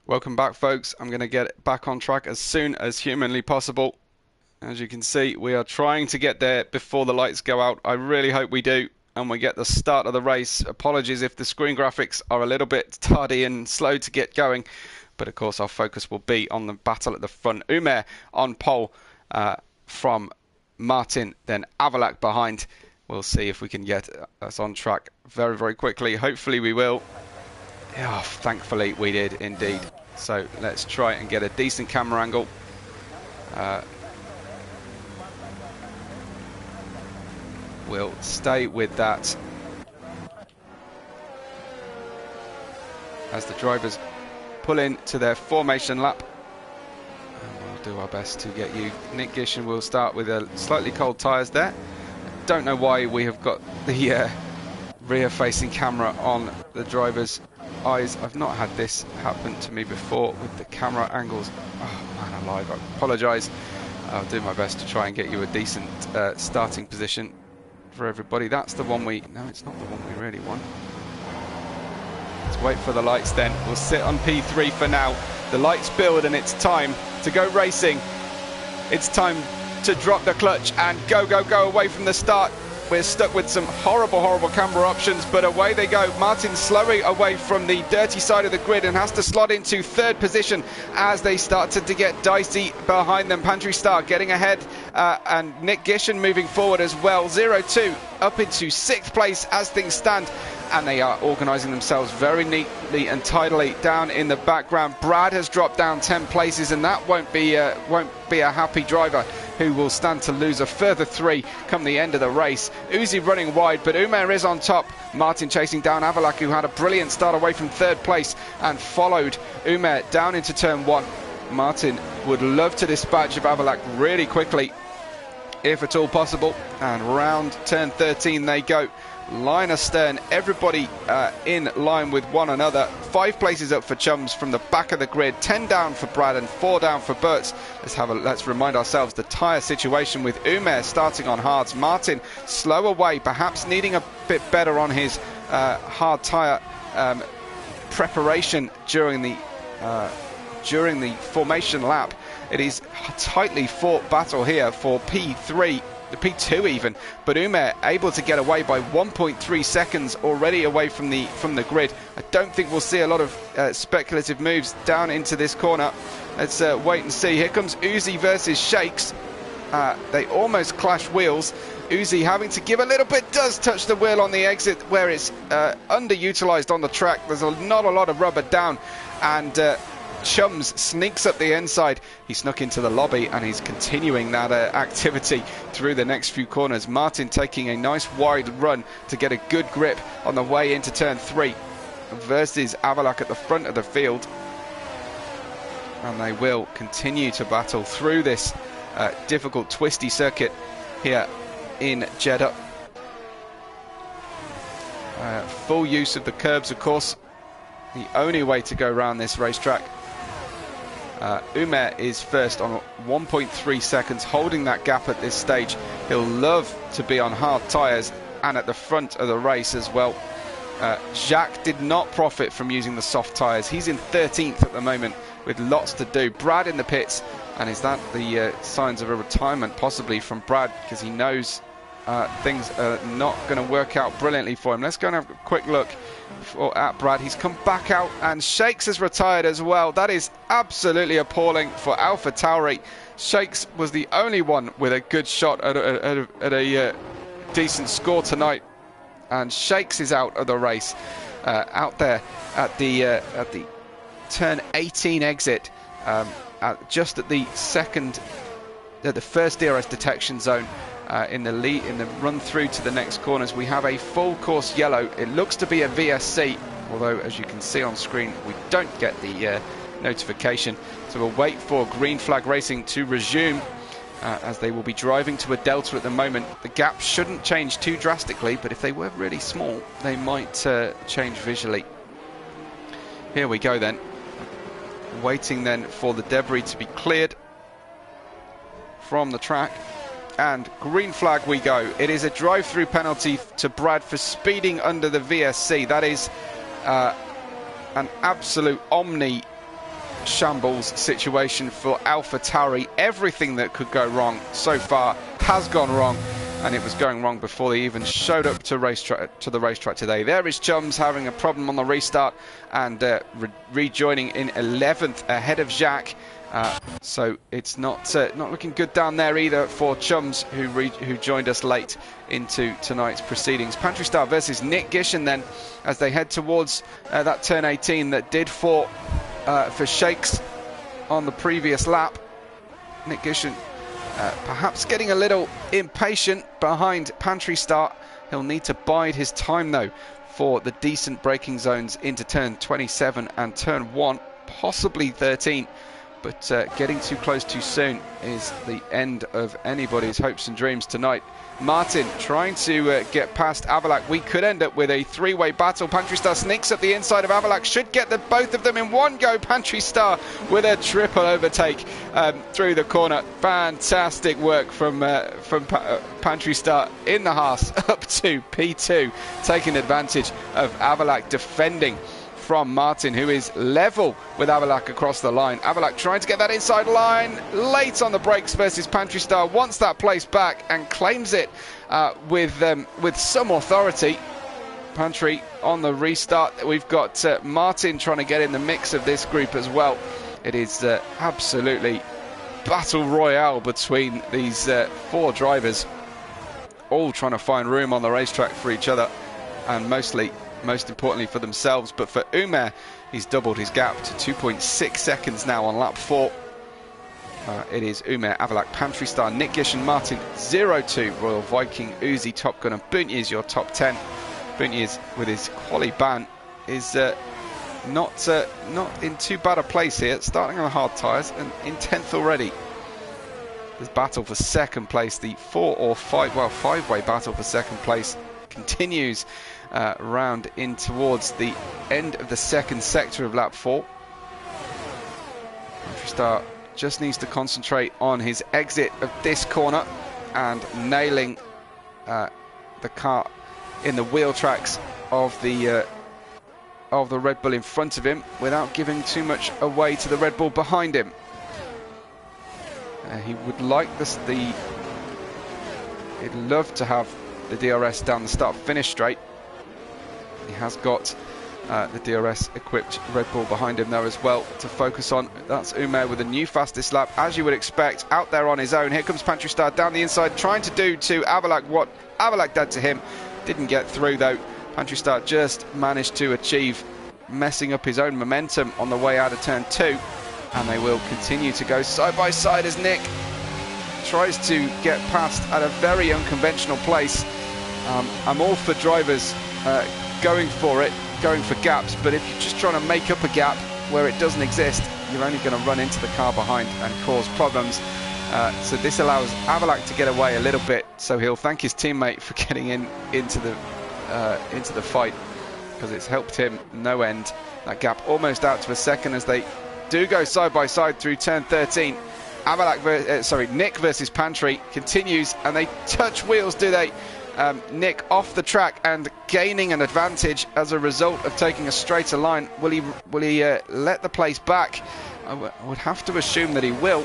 Welcome back, folks. I'm going to get back on track as soon as humanly possible. As you can see, we are trying to get there before the lights go out. I really hope we do, and we get the start of the race. Apologies if the screen graphics are a little bit tardy and slow to get going, but of course our focus will be on the battle at the front. Umer on pole from Martin, then Avalak behind. We'll see if we can get us on track very, very quickly. Hopefully we will. Yeah, thankfully we did indeed. So let's try and get a decent camera angle. We'll stay with that as the drivers pull into their formation lap. And we'll do our best to get you. Nick Gishen will start with a slightly cold tyres there. Don't know why we have got the rear-facing camera on the driver's eyes. I've not had this happen to me before with the camera angles. Oh man alive, I apologise. I'll do my best to try and get you a decent starting position for everybody. That's the one we... No, it's not the one we really want. Let's wait for the lights then. We'll sit on P3 for now. The lights build and it's time to go racing. It's time to drop the clutch and go away from the start. We're stuck with some horrible camera options, but away they go. Martin slowing away from the dirty side of the grid and has to slot into third position as they started to get dicey behind them. Pantry Star getting ahead, and Nick Gishen moving forward as well. 0-2 up into sixth place as things stand, and they are organising themselves very neatly and tidily down in the background. Brad has dropped down 10 places, and that won't be a happy driver, who will stand to lose a further 3 come the end of the race. Uzi running wide, but Umer is on top. Martin chasing down Avalak, who had a brilliant start away from third place and followed Umer down into turn 1. Martin would love to dispatch of Avalak really quickly, if at all possible, and round turn 13 they go. Line astern, everybody in line with one another. 5 places up for Chums from the back of the grid. 10 down for Brad and 4 down for Bertz. Let's remind ourselves the tyre situation with Umer starting on hards. Martin slow away, perhaps needing a bit better on his hard tyre preparation during the formation lap. It is a tightly fought battle here for P3. The P2 even, but Umer able to get away by 1.3 seconds already away from the grid. I don't think we'll see a lot of speculative moves down into this corner. Let's wait and see. Here comes Uzi versus Shakes. They almost clash wheels. Uzi having to give a little bit, does touch the wheel on the exit where it's underutilized on the track. There's not a lot of rubber down, and Chums sneaks up the inside. He snuck into the lobby and he's continuing that activity through the next few corners. Martin taking a nice wide run to get a good grip on the way into turn 3 versus Avalak at the front of the field, and they will continue to battle through this difficult twisty circuit here in Jeddah. Full use of the curbs, of course, the only way to go around this racetrack. Umer is first on 1.3 seconds, holding that gap at this stage. He'll love to be on hard tyres and at the front of the race as well. Jacques did not profit from using the soft tyres. He's in 13th at the moment with lots to do. Brad in the pits, and is that the signs of a retirement possibly from Brad, because he knows things are not going to work out brilliantly for him. Let's go and have a quick look at Brad. He's come back out, and Shakes has retired as well. That is absolutely appalling for Alpha Tauri. Shakes was the only one with a good shot at a decent score tonight, and Shakes is out of the race, out there at the turn 18 exit, just at the first DRS detection zone. In the run through to the next corners, we have a full course yellow. It looks to be a VSC, although as you can see on screen we don't get the notification. So we'll wait for green flag racing to resume, as they will be driving to a delta at the moment. The gap shouldn't change too drastically, but if they were really small they might change visually. Here we go then, waiting then for the debris to be cleared from the track. And green flag we go. It is a drive-through penalty to Brad for speeding under the VSC. That is an absolute omni shambles situation for AlphaTauri. Everything that could go wrong so far has gone wrong, and it was going wrong before they even showed up to the racetrack today. There is Chums having a problem on the restart and rejoining in 11th ahead of Jacques. So it's not looking good down there either for Chums, who joined us late into tonight's proceedings. Pantry Star versus Nick Gishen then, as they head towards that turn 18 that did for Shakes on the previous lap. Nick Gishen perhaps getting a little impatient behind Pantry Star. He'll need to bide his time though for the decent braking zones into turn 27 and turn 1, possibly 13. But getting too close too soon is the end of anybody's hopes and dreams tonight. Martin trying to get past Avalak. We could end up with a three-way battle. Pantry Star sneaks up the inside of Avalak. Should get both of them in one go. Pantry Star with a triple overtake through the corner. Fantastic work from Pantry Star in the Haas up to P2, taking advantage of Avalak defending from Martin, who is level with Avalak across the line. Avalak trying to get that inside line, late on the brakes versus Pantry Star, wants that place back and claims it with some authority. Pantry on the restart. We've got Martin trying to get in the mix of this group as well. It is absolutely battle royale between these four drivers, all trying to find room on the racetrack for each other, and most importantly for themselves. But for Umer, he's doubled his gap to 2.6 seconds now on lap 4. It is Umer, Avalak, Pantry Star, Nick Gish and Martin 0-2, Royal Viking, Uzi, Top Gun and Bunyiz your top 10. Bunyiz with his quali ban is not in too bad a place here, starting on the hard tyres and in 10th already. This battle for second place, the five-way battle for second place continues round in towards the end of the second sector of lap 4. Pantry Star just needs to concentrate on his exit of this corner and nailing the car in the wheel tracks of the Red Bull in front of him without giving too much away to the Red Bull behind him. He would like he'd love to have the DRS down the start-finish straight. He has got the DRS-equipped Red Bull behind him though as well to focus on. That's Umer with a new fastest lap, as you would expect, out there on his own. Here comes Pantry Star down the inside, trying to do to Avalak what Avalak did to him. Didn't get through though. Pantry Star just managed to achieve messing up his own momentum on the way out of turn 2. And they will continue to go side by side as Nick tries to get past at a very unconventional place. I'm all for drivers going for it, going for gaps, but if you're just trying to make up a gap where it doesn't exist, you're only going to run into the car behind and cause problems. So this allows Avalak to get away a little bit, so he'll thank his teammate for getting into the fight, because it's helped him no end. That gap almost out to a second as they do go side by side through turn 13. Nick versus Pantry continues, and they touch wheels, do they? Nick off the track and gaining an advantage as a result of taking a straighter line. Will he let the place back? I would have to assume that he will.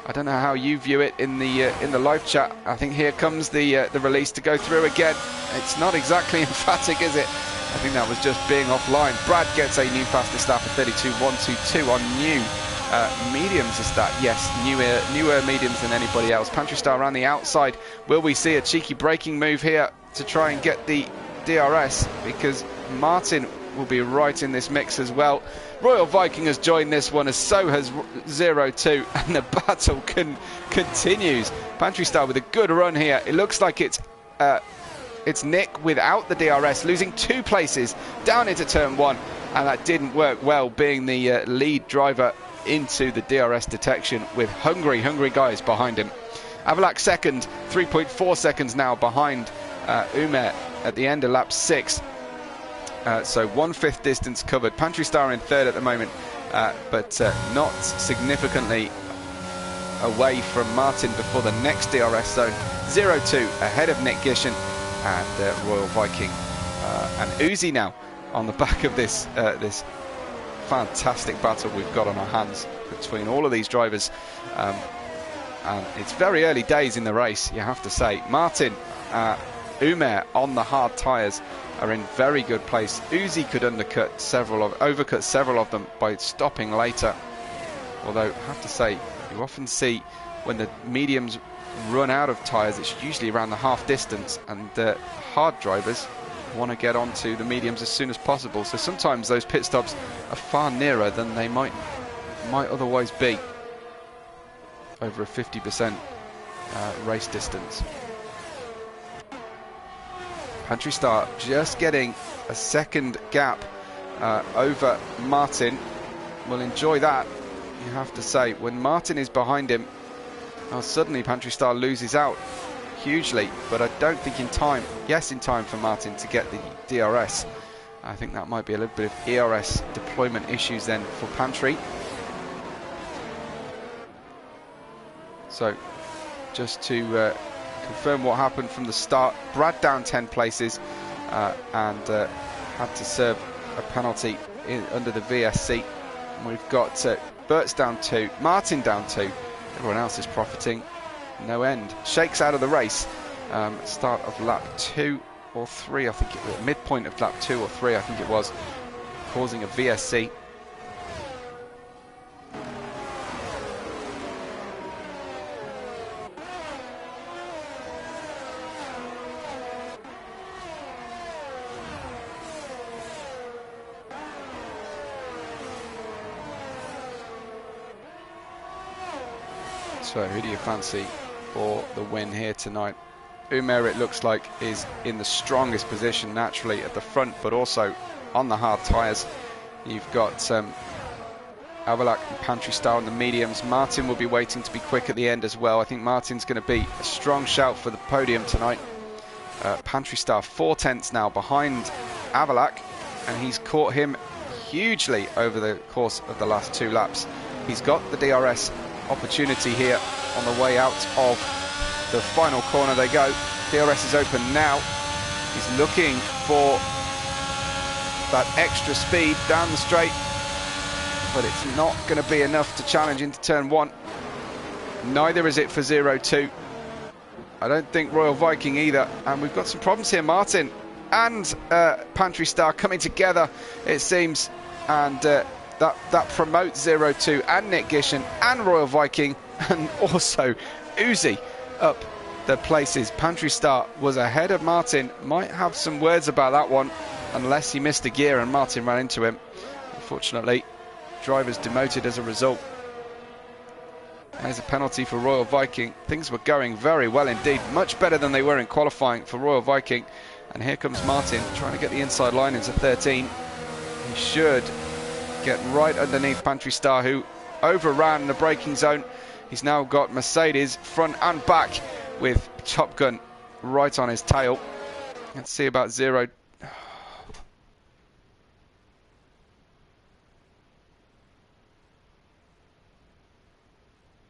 I don't know how you view it in the live chat. I think here comes the release to go through again. It's not exactly emphatic, is it? I think that was just being offline. Brad gets a new fastest lap of 32.122 on new mediums. Is that? Yes, newer mediums than anybody else. Pantry Star around the outside. Will we see a cheeky braking move here to try and get the DRS? Because Martin will be right in this mix as well. Royal Viking has joined this one, as so has 0-2, and the battle continues. Pantry Star with a good run here. It looks like it's Nick without the DRS, losing 2 places down into turn 1, and that didn't work well, being the lead driver into the DRS detection with hungry guys behind him. Avalak second, 3.4 seconds now behind Umer at the end of lap 6. So 1/5 distance covered. Pantry Star in third at the moment, but not significantly away from Martin before the next DRS zone. 0-2 ahead of Nick Gishen and Royal Viking and Uzi now on the back of this fantastic battle we've got on our hands between all of these drivers. And it's very early days in the race, you have to say. Martin, Umair on the hard tyres are in very good place. Uzi could overcut several of them by stopping later. Although, I have to say, you often see when the mediums run out of tyres, it's usually around the half distance, and the hard drivers want to get onto the mediums as soon as possible. So sometimes those pit stops are far nearer than they might otherwise be over a 50% race distance. Pantry Star just getting a second gap over Martin. We'll enjoy that, you have to say. When Martin is behind him, suddenly Pantry Star loses out hugely, but I don't think in time. Yes, in time for Martin to get the DRS. I think that might be a little bit of ERS deployment issues then for Pantry. So, just to confirm what happened from the start, Brad down 10 places and had to serve a penalty under the VSC. And we've got Bert's down 2, Martin down 2. Everyone else is profiting no end. Shakes out of the race. Start of lap 2 or 3, I think it was. Midpoint of lap 2 or 3, I think it was, causing a VSC. So who do you fancy for the win here tonight? Umair, it looks like, is in the strongest position naturally at the front, but also on the hard tyres. You've got Avalak and Pantry Star on the mediums. Martin will be waiting to be quick at the end as well. I think Martin's going to be a strong shout for the podium tonight. Pantry Star 4 tenths now behind Avalak, and he's caught him hugely over the course of the last 2 laps. He's got the DRS opportunity here on the way out of the final corner. They go. DRS is open now. He's looking for that extra speed down the straight, but it's not going to be enough to challenge into turn 1. Neither is it for 0-2. I don't think Royal Viking either. And we've got some problems here. Martin and Pantry Star coming together, it seems, and that promotes 0-2 and Nick Gishen and Royal Viking, and also Uzi up the places. Pantry Star was ahead of Martin. Might have some words about that one, unless he missed a gear and Martin ran into him. Unfortunately, drivers demoted as a result. There's a penalty for Royal Viking. Things were going very well indeed, much better than they were in qualifying for Royal Viking. And here comes Martin trying to get the inside line into 13. He should get right underneath Pantry Star, who overran the braking zone. He's now got Mercedes front and back with Top Gun right on his tail. Let's see about 0-2